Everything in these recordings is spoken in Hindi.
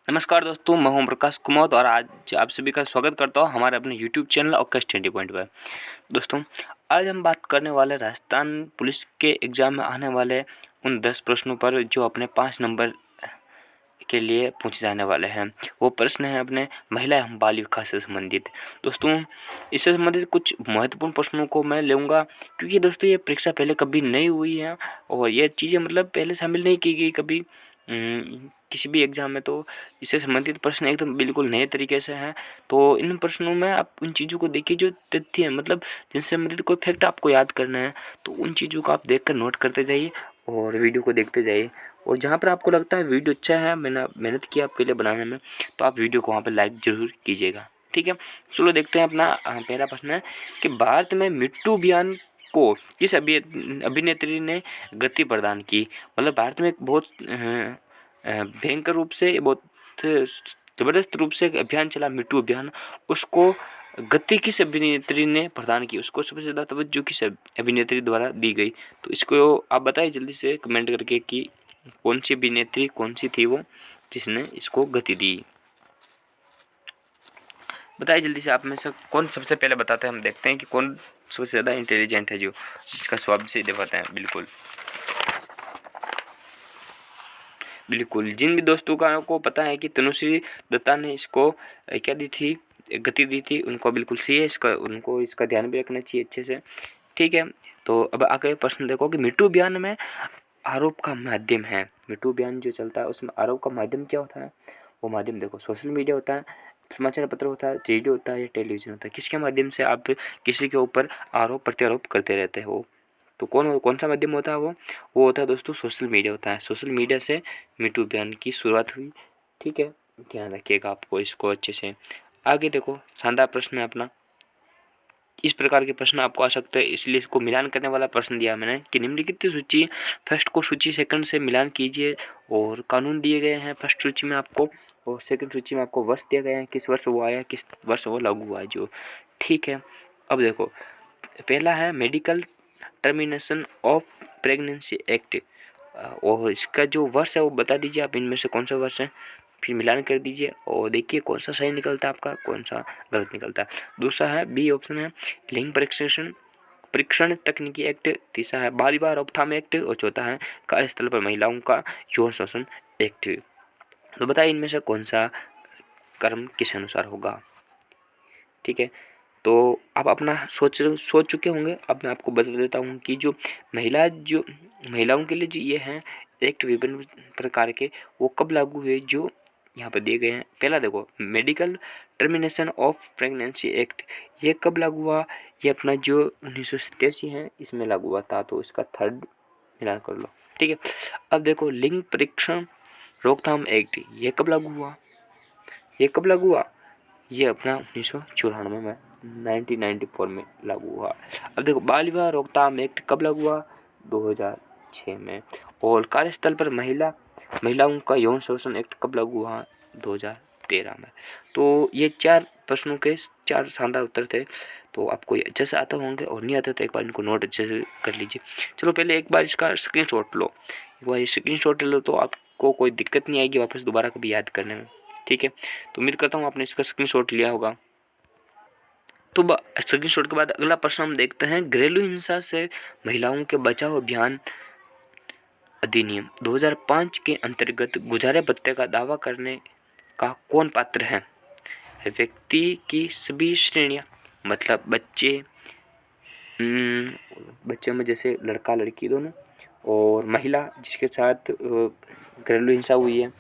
नमस्कार दोस्तों, मैं हूं प्रकाश कुमार और आज आप सभी का स्वागत करता हूं हमारे अपने यूट्यूब चैनल अवकाश स्टडी पॉइंट पर। दोस्तों, आज हम बात करने वाले राजस्थान पुलिस के एग्ज़ाम में आने वाले उन 10 प्रश्नों पर जो अपने 5 नंबर के लिए पूछे जाने वाले हैं। वो प्रश्न है अपने महिला एवं बाल विकास से संबंधित। दोस्तों, इससे संबंधित कुछ महत्वपूर्ण प्रश्नों को मैं लूँगा क्योंकि दोस्तों ये परीक्षा पहले कभी नहीं हुई है और ये चीज़ें मतलब पहले शामिल नहीं की गई कभी किसी भी एग्ज़ाम में। तो इससे संबंधित प्रश्न एकदम बिल्कुल नए तरीके से हैं। तो इन प्रश्नों में आप उन चीज़ों को देखिए जो तथ्य है, मतलब जिनसे संबंधित कोई फैक्ट आपको याद करना है तो उन चीज़ों को आप देखकर नोट करते जाइए और वीडियो को देखते जाइए। और जहाँ पर आपको लगता है वीडियो अच्छा है, मैंने मेहनत की आपके लिए बनाने में, तो आप वीडियो को वहाँ पर लाइक ज़रूर कीजिएगा। ठीक है, चलो देखते हैं अपना पहला प्रश्न है कि भारत में मिट्टू अभियान को किस अभिनेत्री ने गति प्रदान की। मतलब भारत में एक बहुत भयंकर रूप से, बहुत ज़बरदस्त रूप से एक अभियान चला मिट्टू अभियान, उसको गति किस अभिनेत्री ने प्रदान की, उसको सबसे ज़्यादा तवज्जो किस अभिनेत्री द्वारा दी गई। तो इसको आप बताइए जल्दी से कमेंट करके कि कौन सी अभिनेत्री, कौन सी थी वो जिसने इसको गति दी। बताइए जल्दी से, आप में से कौन सबसे पहले बताते हैं, हम देखते हैं कि कौन सबसे ज़्यादा इंटेलिजेंट है जो जिसका स्वाद से दिखाते हैं। बिल्कुल जिन भी दोस्तों को पता है कि तनुश्री दत्ता ने इसको क्या दी थी, गति दी थी, उनको बिल्कुल सही है, उनको इसका ध्यान भी रखना चाहिए अच्छे से। ठीक है, तो अब आगे प्रश्न देखो कि मिट्टू अभियान में आरोप का माध्यम है। मिट्टू अभियान जो चलता है उसमें आरोप का माध्यम क्या होता है, वो माध्यम देखो सोशल मीडिया होता है, समाचार पत्र होता है, रेडियो होता है या टेलीविजन होता है। किसके माध्यम से आप किसी के ऊपर आरोप प्रत्यारोप करते रहते हो, तो कौन सा माध्यम होता है वो होता है दोस्तों सोशल मीडिया होता है। सोशल मीडिया से मिट्टू अभियान की शुरुआत हुई। ठीक है, ध्यान रखिएगा आपको इसको अच्छे से। आगे देखो, शानदार प्रश्न है अपना। इस प्रकार के प्रश्न आपको आ सकते हैं, इसलिए इसको मिलान करने वाला प्रश्न दिया मैंने कि निम्नलिखित सूची फर्स्ट को सूची सेकंड से मिलान कीजिए और कानून दिए गए हैं फर्स्ट सूची में आपको, और सेकंड सूची में आपको वर्ष दिया गया है, किस वर्ष वो आया, किस वर्ष वो लागू हुआ जो। ठीक है, अब देखो पहला है medical termination of pregnancy act, और इसका जो वर्ष है वो बता दीजिए आप, इनमें से कौन सा वर्ष है, फिर मिलान कर दीजिए और देखिए कौन सा सही निकलता है आपका, कौन सा गलत निकलता है। दूसरा है बी ऑप्शन है लिंग परीक्षण तकनीकी एक्ट, तीसरा है बाल विवाह रोकथाम एक्ट और चौथा है कार्यस्थल पर महिलाओं का यौन शोषण एक्ट। तो बताइए इनमें से कौन सा कर्म किस अनुसार होगा। ठीक है, तो आप अपना सोच चुके होंगे। अब मैं आपको बता देता हूँ कि जो महिलाओं के लिए जो ये हैं एक्ट विभिन्न प्रकार के, वो कब लागू हुए जो यहाँ पर दिए गए हैं। पहला देखो medical termination of pregnancy act, ये कब लागू हुआ, ये अपना जो 1987 है इसमें लागू हुआ था, तो इसका थर्ड मिलान कर लो। ठीक है, अब देखो लिंग परीक्षण रोकथाम एक्ट, ये कब लागू हुआ, ये अपना 1994 में 1994 में लागू हुआ। अब देखो बाल विवाह रोकथाम एक्ट कब लागू हुआ, 2006 में। और कार्यस्थल पर महिलाओं का यौन शोषण एक्ट कब लागू हुआ, 2013 में। तो ये 4 प्रश्नों के 4 शानदार उत्तर थे। तो आपको ये अच्छे से आते होंगे और नहीं आते तो एक बार इनको नोट अच्छे से कर लीजिए। चलो पहले एक बार इसका स्क्रीनशॉट लो, एक बार स्क्रीनशॉट ले लो तो आपको कोई दिक्कत नहीं आएगी वापस दोबारा कभी याद करने में। ठीक है, तो उम्मीद करता हूँ आपने इसका स्क्रीनशॉट लिया होगा। तो स्क्रीनशॉट के बाद अगला प्रश्न हम देखते हैं, घरेलू हिंसा से महिलाओं के बचाव अभियान अधिनियम 2005 के अंतर्गत गुजारे भत्ते का दावा करने का कौन पात्र है। व्यक्ति की सभी श्रेणियां, मतलब बच्चों में जैसे लड़का लड़की दोनों, और महिला जिसके साथ घरेलू हिंसा हुई है,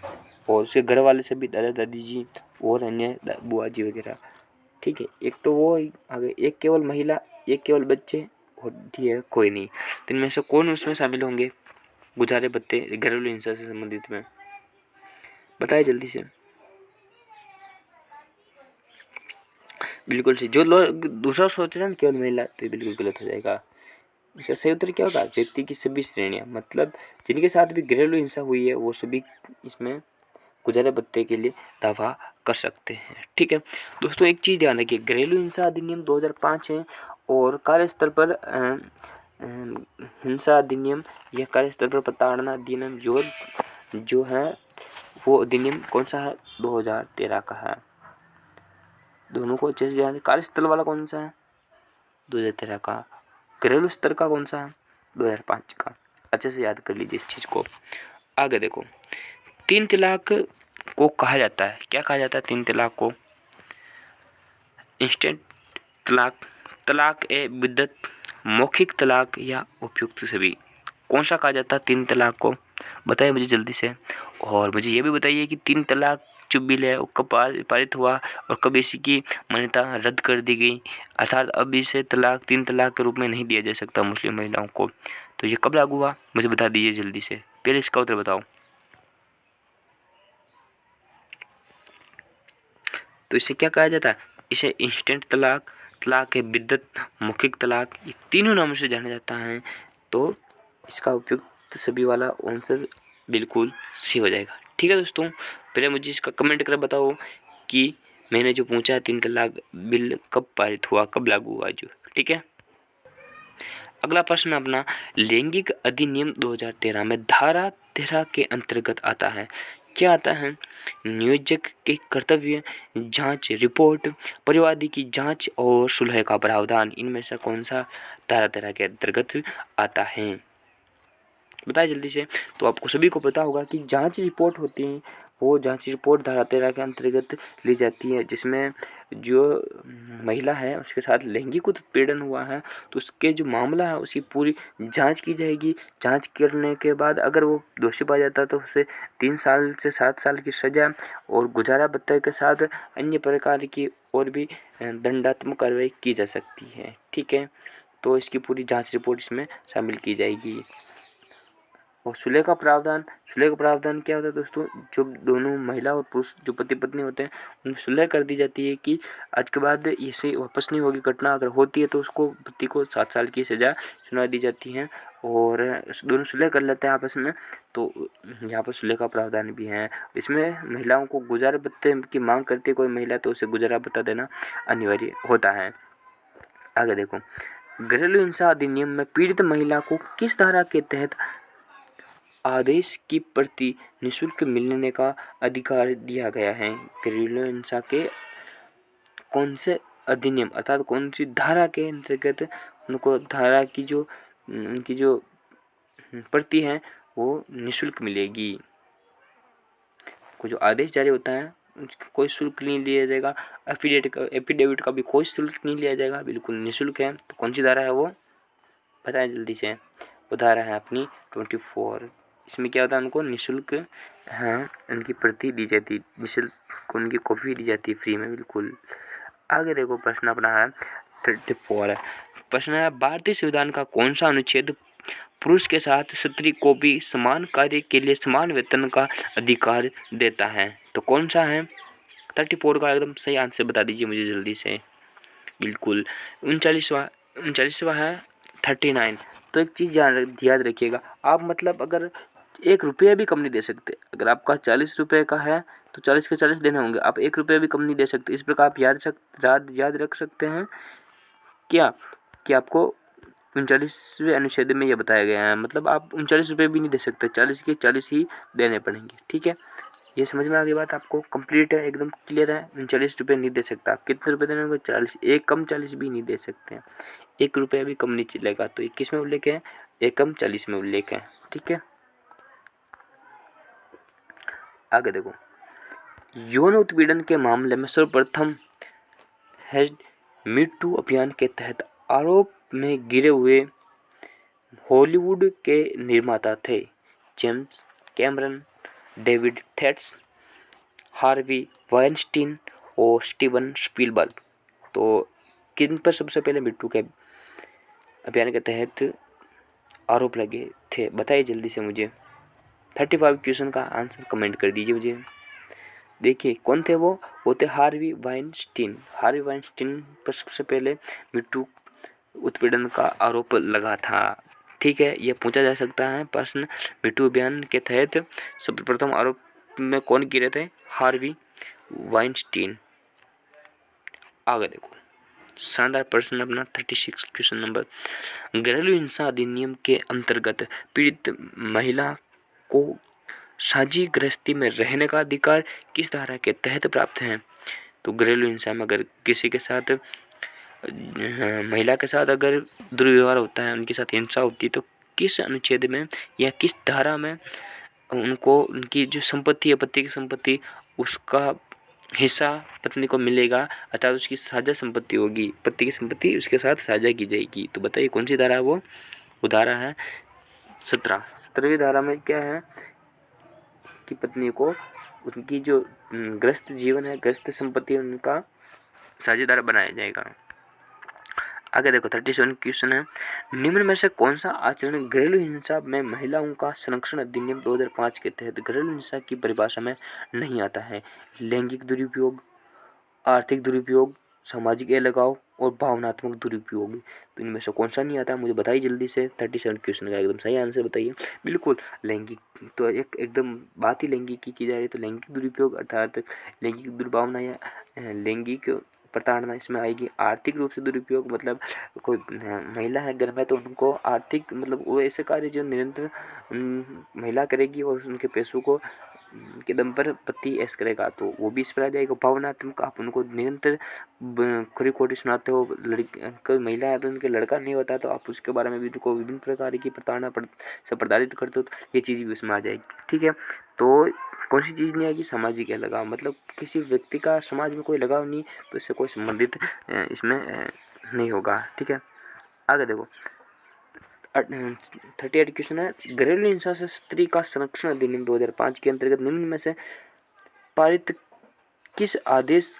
और उसके घर वाले सभी दादा दादी जी और अन्य बुआ जी वगैरह। ठीक है, एक तो वो आगे, एक केवल महिला, एक केवल बच्चे और ठीक है कोई नहीं। तो इनमें से कौन उसमें शामिल होंगे गुजारे भत्ते घरेलू हिंसा से संबंधित में, बताइए जल्दी से। बिल्कुल सही, जो लोग दूसरा सोच रहे हैं केवल महिला, तो बिल्कुल गलत हो जाएगा। इसका सही उत्तर क्या होगा, व्यक्ति की सभी श्रेणियां, मतलब जिनके साथ भी घरेलू हिंसा हुई है वो सभी इसमें गुजारे भत्ते के लिए दावा कर सकते हैं। ठीक है दोस्तों, एक चीज़ ध्यान रखिए, घरेलू हिंसा अधिनियम 2005 है और कार्यस्थल पर हिंसा अधिनियम या कार्यस्थल पर प्रताड़ना अधिनियम जो है वो अधिनियम कौन सा है? 2013 का है। दोनों को अच्छे से ध्यान। कार्यस्थल वाला कौन सा है? 2013 का। घरेलू स्तर का कौन सा है? 2005 का। अच्छे से याद कर लीजिए इस चीज को। आगे देखो, 3 तलाक को कहा जाता है, क्या कहा जाता है 3 तलाक को? इंस्टेंट तलाक, तलाक ए बिद्दत, मौखिक तलाक या उपयुक्त सभी। कौन सा कहा जाता है 3 तलाक को? बताइए मुझे जल्दी से। और मुझे ये भी बताइए कि 3 तलाक जो बिल है वो कब पारित हुआ और कब इसकी मान्यता रद्द कर दी गई, अर्थात अब इसे 3 तलाक के रूप में नहीं दिया जा सकता मुस्लिम महिलाओं को। तो ये कब लागू हुआ, मुझे बता दीजिए जल्दी से। पहले इसका उत्तर बताओ। तो इसे क्या कहा जाता है? इसे इंस्टेंट तलाक, तलाक ए बिद्दत, मौखिक तलाक, ये तीनों नामों से जाना जाता है। तो इसका उपयुक्त सभी वाला आंसर बिल्कुल सही हो जाएगा। ठीक है दोस्तों, पहले मुझे इसका कमेंट कर बताओ कि मैंने जो पूछा 3 तलाक बिल कब पारित हुआ, कब लागू हुआ जो। ठीक है, अगला प्रश्न अपना, लैंगिक अधिनियम 2013 में धारा 13 के अंतर्गत आता है, क्या आता है? नियोजक के कर्तव्य, जांच रिपोर्ट, परिवादी की जांच और सुलह का प्रावधान, इनमें से कौन सा धारा 13 के अंतर्गत आता है? बताइए जल्दी से। तो आपको सभी को पता होगा कि जांच रिपोर्ट होती है, वो जांच रिपोर्ट धारा 13 के अंतर्गत ली जाती है, जिसमें जो महिला है उसके साथ लैंगिक उत्पीड़न हुआ है तो उसके जो मामला है उसकी पूरी जांच की जाएगी। जांच करने के बाद अगर वो दोषी पाया जाता है तो उसे 3 साल से 7 साल की सजा और गुजारा भत्ते के साथ अन्य प्रकार की और भी दंडात्मक कार्रवाई की जा सकती है। ठीक है, तो इसकी पूरी जांच रिपोर्ट इसमें शामिल की जाएगी। और सुलह का प्रावधान, सुलह का प्रावधान क्या होता है दोस्तों? जो दोनों महिला और पुरुष जो पति पत्नी होते हैं उनमें सुलह कर दी जाती है कि आज के बाद इसे वापस नहीं होगी। घटना अगर होती है तो उसको पति को 7 साल की सजा सुना दी जाती है और दोनों सुलह कर लेते हैं आपस में। तो यहाँ पर सुलह का प्रावधान भी है। इसमें महिलाओं को गुजारा भत्ते की मांग करती है कोई महिला तो उसे गुजारा भत्ता देना अनिवार्य होता है। आगे देखो, घरेलू हिंसा अधिनियम में पीड़ित महिला को किस धारा के तहत आदेश की प्रति निःशुल्क मिलने का अधिकार दिया गया है? घरेलू हिंसा के कौन से अधिनियम अर्थात कौन सी धारा के अंतर्गत उनको धारा की जो उनकी जो प्रति है वो निःशुल्क मिलेगी? को जो आदेश जारी होता है उसका कोई शुल्क नहीं लिया जाएगा। एफिडेविट का भी कोई शुल्क नहीं लिया जाएगा, बिल्कुल निःशुल्क है। तो कौन सी धारा है वो? बताएं जल्दी से। वो धारा है अपनी 24। इसमें क्या होता है? उनको निःशुल्क हाँ उनकी प्रति दी जाती, निःशुल्क उनकी कॉपी दी जाती है फ्री में, बिल्कुल। आगे देखो, प्रश्न अपना है 34 है। प्रश्न है, भारतीय संविधान का कौन सा अनुच्छेद पुरुष के साथ स्त्री को भी समान कार्य के लिए समान वेतन का अधिकार देता है? तो कौन सा है? 34 का एकदम सही आंसर बता दीजिए मुझे जल्दी से। बिल्कुल 39वां है 39। तो एक चीज़ याद रखिएगा, आप मतलब अगर 1 रुपया भी कम नहीं दे सकते। अगर आपका 40 रुपये का है तो 40 के 40 देने होंगे, आप 1 रुपया भी कम नहीं दे सकते। इस प्रकार आप याद रख सकते हैं क्या कि आपको 39वें अनुच्छेद में यह बताया गया है, मतलब आप 39 रुपये भी नहीं दे सकते, 40 के 40 ही देने पड़ेंगे। ठीक है, ये समझ में आ गई बात आपको? कंप्लीट है, एकदम क्लियर है। 39 रुपये नहीं दे सकता। आप कितने रुपये देने होंगे? 40। एक कम 40 भी नहीं दे सकते हैं, 1 रुपया भी कम नहीं चलेगा। तो 21 में उल्लेख है, एक कम 40 में उल्लेख है। ठीक है, आगे देखो, यौन उत्पीड़न के मामले में सर्वप्रथम मी टू अभियान के तहत आरोप में गिरे हुए हॉलीवुड के निर्माता थे जेम्स कैमरन, डेविड थेट्स, हार्वी वाइनस्टीन और स्टीवन स्पीलबर्ग। तो किन पर सबसे पहले मिट्टू के अभियान के तहत आरोप लगे थे? बताइए जल्दी से मुझे। 35 क्वेश्चन का आंसर कमेंट कर दीजिए मुझे। देखिए कौन थे वो थे हार्वी वाइनस्टीन। हार्वी वाइनस्टीन पर सबसे पहले मिट्टू उत्पीड़न का आरोप लगा था। ठीक है, ये पूछा जा सकता है प्रश्न। मिट्टू अभियान के तहत सर्वप्रथम आरोप में कौन गिरे थे? Harvey Weinstein. आगे देखो, शानदार प्रश्न अपना 36 क्वेश्चन नंबर, घरेलू हिंसा अधिनियम के अंतर्गत पीड़ित महिला को साझी गृहस्थी में रहने का अधिकार किस धारा के तहत प्राप्त है? तो घरेलू हिंसा में अगर किसी के साथ महिला के साथ अगर दुर्व्यवहार होता है, उनके साथ हिंसा होती है, तो किस अनुच्छेद में या किस धारा में उनको उनकी जो संपत्ति है, पति की संपत्ति, उसका हिस्सा पत्नी को मिलेगा, अर्थात उसकी साझा संपत्ति होगी, पति की संपत्ति उसके साथ साझा की जाएगी। तो बताइए कौन सी धारा है वो धारा है 17वीं धारा में क्या है कि पत्नी को उनकी जो ग्रस्त जीवन है, ग्रस्त संपत्ति है, उनका साझेदार बनाया जाएगा। आगे देखो 37 क्वेश्चन है, निम्न में से कौन सा आचरण घरेलू हिंसा में महिलाओं का संरक्षण अधिनियम 2005 के तहत घरेलू हिंसा की परिभाषा में नहीं आता है? लैंगिक दुरुपयोग, आर्थिक दुरुपयोग, सामाजिक अलगाव और भावनात्मक दुरुपयोग। तो इनमें से कौन सा नहीं आता है मुझे बताइए जल्दी से। 37 क्वेश्चन का एकदम सही आंसर बताइए। बिल्कुल लैंगिक, तो एकदम बात ही लैंगिक की जा रही है, तो लैंगिक दुरुपयोग अर्थात लैंगिक दुर्भावना या लैंगिक प्रताड़ना इसमें आएगी। आर्थिक रूप से दुरुपयोग मतलब कोई महिला है घर में, तो उनको आर्थिक मतलब वो ऐसे कार्य जो निरंतर महिला करेगी और उनके पैसों को के दम पर पति ऐश करेगा, तो वो भी इस पर आ जाएगा। भावनात्मक, आप उनको निरंतर खरी खोटी सुनाते हो, लड़की कोई महिला है तो उनके लड़का नहीं होता, तो आप उसके बारे में भी उनको विभिन्न प्रकार की प्रताड़ना से प्रताड़ित करते हो, तो ये चीज़ भी उसमें आ जाएगी। ठीक है, तो कौन सी चीज़ नहीं आएगी? सामाजिक लगाव, मतलब किसी व्यक्ति का समाज में कोई लगाव नहीं, तो इससे कोई संबंधित इसमें नहीं होगा। ठीक है, आगे देखो 38 क्वेश्चन है, घरेलू हिंसा से स्त्री का संरक्षण अधिनियम 2005 के अंतर्गत निम्न में से पारित किस आदेश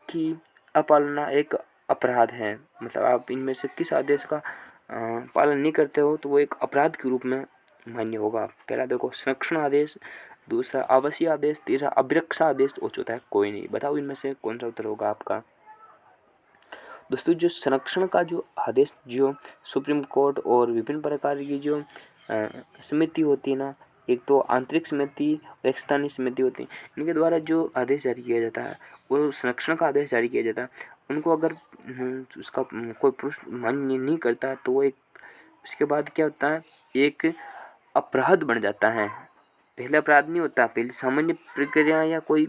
की अपालना एक अपराध है? मतलब आप इनमें से किस आदेश का पालन नहीं करते हो तो वो एक अपराध के रूप में मान्य होगा। पहला देखो संरक्षण आदेश, दूसरा आवासीय आदेश, तीसरा अभिरक्षा आदेश और चौथा है कोई नहीं। बताओ इनमें से कौन सा उत्तर होगा आपका। दोस्तों जो संरक्षण का जो आदेश जो सुप्रीम कोर्ट और विभिन्न प्रकार की जो समिति होती है ना, एक तो आंतरिक समिति और एक स्थानीय समिति होती है, इनके द्वारा जो आदेश जारी किया जाता है वो संरक्षण का आदेश जारी किया जाता है। उनको अगर उसका कोई पुरुष मान्य नहीं करता तो वो एक उसके बाद क्या होता है, एक अपराध बन जाता है। पहले अपराध नहीं होता, पहले सामान्य प्रक्रिया या कोई